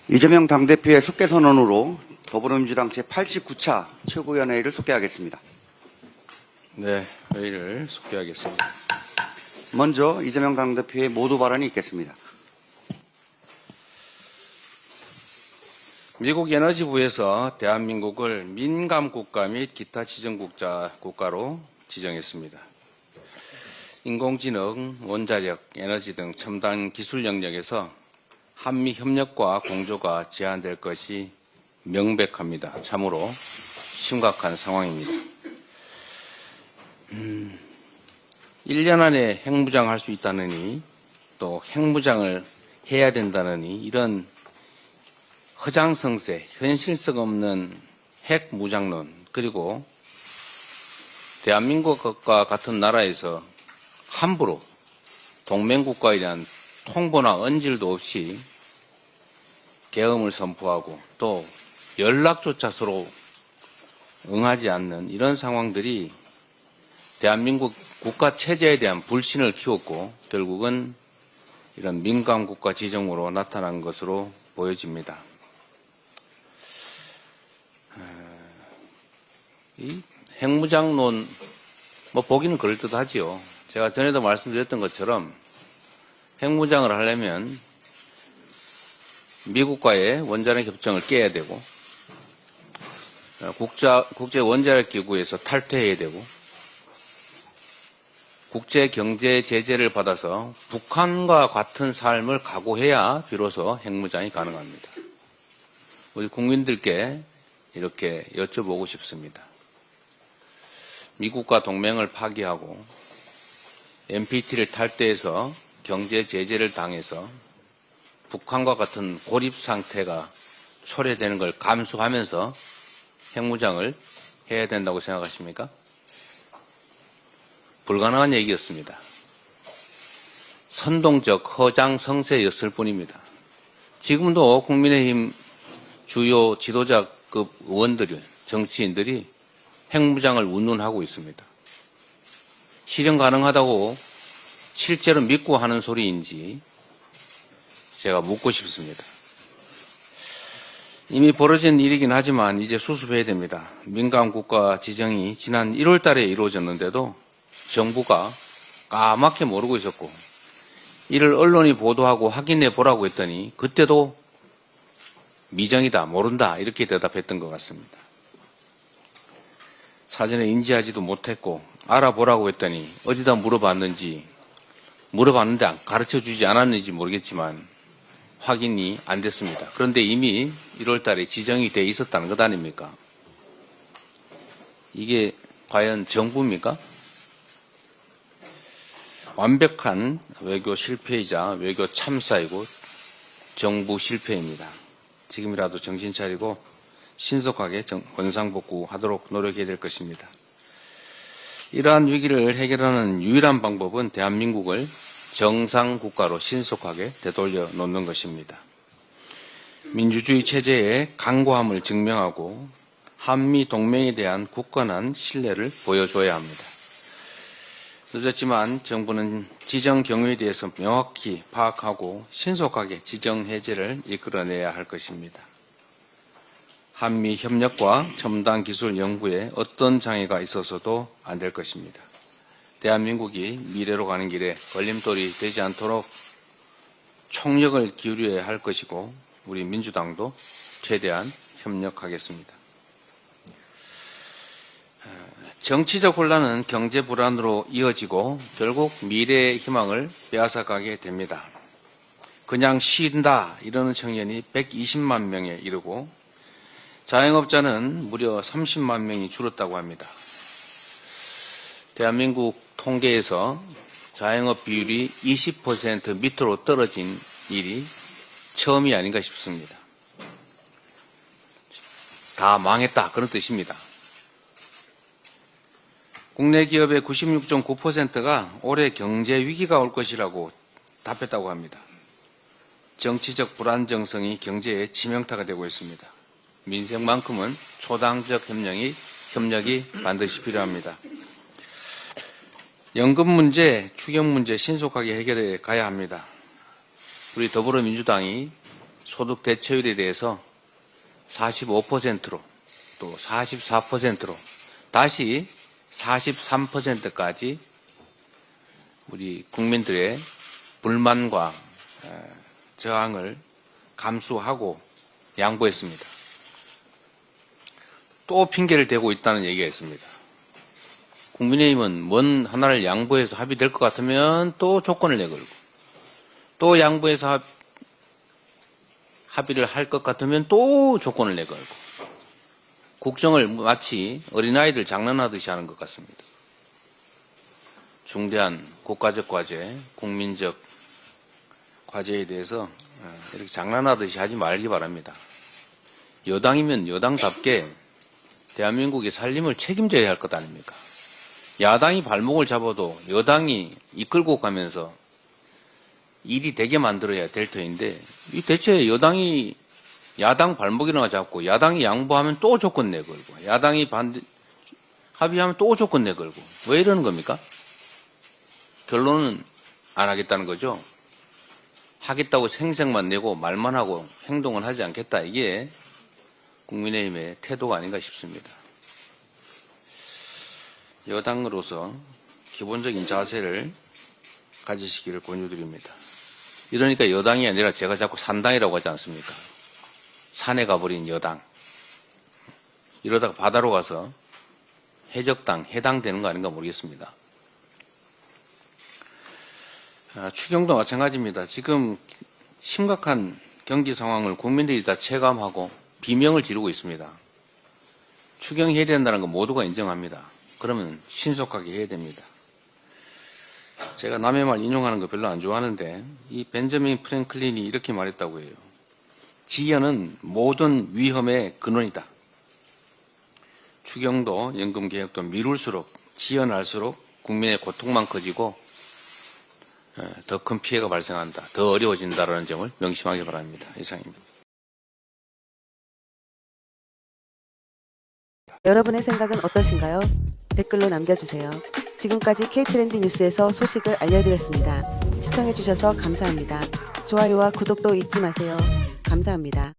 이재명 당대표의 속개 선언으로 더불어민주당 제89차 최고위원회의를 속개하겠습니다. 네, 회의를 속개하겠습니다. 먼저 이재명 당대표의 모두 발언이 있겠습니다. 미국 에너지부에서 대한민국을 민감국가 및 기타 지정국가로 지정했습니다. 인공지능, 원자력, 에너지 등 첨단 기술 영역에서 한미 협력과 공조가 제한될 것이 명백합니다. 참으로 심각한 상황입니다. 1년 안에 핵무장할 수 있다느니 또 핵무장을 해야 된다느니 이런 허장성세, 현실성 없는 핵무장론, 그리고 대한민국과 같은 나라에서 함부로 동맹국가에 대한 통보나 언질도 없이 계엄을 선포하고 또 연락조차 서로 응하지 않는 이런 상황들이 대한민국 국가 체제에 대한 불신을 키웠고 결국은 이런 민감국가 지정으로 나타난 것으로 보여집니다. 이 핵무장론 보기는 그럴듯하지요. 제가 전에도 말씀드렸던 것처럼 핵무장을 하려면 미국과의 원자력 협정을 깨야 되고 국제 원자력 기구에서 탈퇴해야 되고 국제 경제 제재를 받아서 북한과 같은 삶을 각오해야 비로소 핵무장이 가능합니다. 우리 국민들께 이렇게 여쭤보고 싶습니다. 미국과 동맹을 파기하고 NPT를 탈퇴해서 경제 제재를 당해서 북한과 같은 고립 상태가 초래되는 걸 감수하면서 핵무장을 해야 된다고 생각하십니까? 불가능한 얘기였습니다. 선동적 허장성세였을 뿐입니다. 지금도 국민의힘 주요 지도자급 의원들이, 정치인들이 핵무장을 운운하고 있습니다. 실현 가능하다고 실제로 믿고 하는 소리인지 제가 묻고 싶습니다. 이미 벌어진 일이긴 하지만 이제 수습해야 됩니다. 민감국가 지정이 지난 1월 달에 이루어졌는데도 정부가 까맣게 모르고 있었고 이를 언론이 보도하고 확인해 보라고 했더니 그때도 미정이다, 모른다 이렇게 대답했던 것 같습니다. 사전에 인지하지도 못했고 알아보라고 했더니 어디다 물어봤는데 가르쳐주지 않았는지 모르겠지만 확인이 안 됐습니다. 그런데 이미 1월 달에 지정이 돼 있었다는 것 아닙니까? 이게 과연 정부입니까? 완벽한 외교 실패이자 외교 참사이고 정부 실패입니다. 지금이라도 정신 차리고 신속하게 원상복구하도록 노력해야 될 것입니다. 이러한 위기를 해결하는 유일한 방법은 대한민국을 정상국가로 신속하게 되돌려 놓는 것입니다. 민주주의 체제의 강고함을 증명하고 한미 동맹에 대한 굳건한 신뢰를 보여줘야 합니다. 늦었지만 정부는 지정 경위에 대해서 명확히 파악하고 신속하게 지정 해제를 이끌어내야 할 것입니다. 한미 협력과 첨단 기술 연구에 어떤 장애가 있어서도 안 될 것입니다. 대한민국이 미래로 가는 길에 걸림돌이 되지 않도록 총력을 기울여야 할 것이고 우리 민주당도 최대한 협력하겠습니다. 정치적 혼란은 경제 불안으로 이어지고 결국 미래의 희망을 빼앗아가게 됩니다. 그냥 쉰다 이러는 청년이 120만 명에 이르고 자영업자는 무려 30만 명이 줄었다고 합니다. 대한민국 통계에서 자영업 비율이 20% 밑으로 떨어진 일이 처음이 아닌가 싶습니다. 다 망했다 그런 뜻입니다. 국내 기업의 96.9%가 올해 경제 위기가 올 것이라고 답했다고 합니다. 정치적 불안정성이 경제에 치명타가 되고 있습니다. 민생만큼은 초당적 협력이 반드시 필요합니다. 연금 문제, 추경 문제 신속하게 해결해 가야 합니다. 우리 더불어민주당이 소득 대체율에 대해서 45%로 또 44%로 다시 43%까지 우리 국민들의 불만과 저항을 감수하고 양보했습니다. 또 핑계를 대고 있다는 얘기가 있습니다. 국민의힘은 뭔 하나를 양보해서 합의될 것 같으면 또 조건을 내걸고 또 양보해서 합의를 할 것 같으면 또 조건을 내걸고 국정을 마치 어린아이들 장난하듯이 하는 것 같습니다. 중대한 국가적 과제, 국민적 과제에 대해서 이렇게 장난하듯이 하지 말기 바랍니다. 여당이면 여당답게 대한민국의 살림을 책임져야 할 것 아닙니까? 야당이 발목을 잡아도 여당이 이끌고 가면서 일이 되게 만들어야 될 터인데 이 대체 여당이 야당 발목이나 잡고 야당이 양보하면 또 조건 내걸고 야당이 합의하면 또 조건 내걸고 왜 이러는 겁니까? 결론은 안 하겠다는 거죠. 하겠다고 생색만 내고 말만 하고 행동을 하지 않겠다. 이게 국민의힘의 태도가 아닌가 싶습니다. 여당으로서 기본적인 자세를 가지시기를 권유드립니다. 이러니까 여당이 아니라 제가 자꾸 산당이라고 하지 않습니까? 산에 가버린 여당. 이러다가 바다로 가서 해적당, 해당되는 거 아닌가 모르겠습니다. 추경도 마찬가지입니다. 지금 심각한 경기 상황을 국민들이 다 체감하고 비명을 지르고 있습니다. 추경해야 된다는 거 모두가 인정합니다. 그러면 신속하게 해야 됩니다. 제가 남의 말 인용하는 거 별로 안 좋아하는데 이 벤저민 프랭클린이 이렇게 말했다고 해요. 지연은 모든 위험의 근원이다. 추경도 연금개혁도 미룰수록 지연할수록 국민의 고통만 커지고 더 큰 피해가 발생한다. 더 어려워진다는 점을 명심하기 바랍니다. 이상입니다. 여러분의 생각은 어떠신가요? 댓글로 남겨주세요. 지금까지 K트렌드 뉴스에서 소식을 알려드렸습니다. 시청해주셔서 감사합니다. 좋아요와 구독도 잊지 마세요. 감사합니다.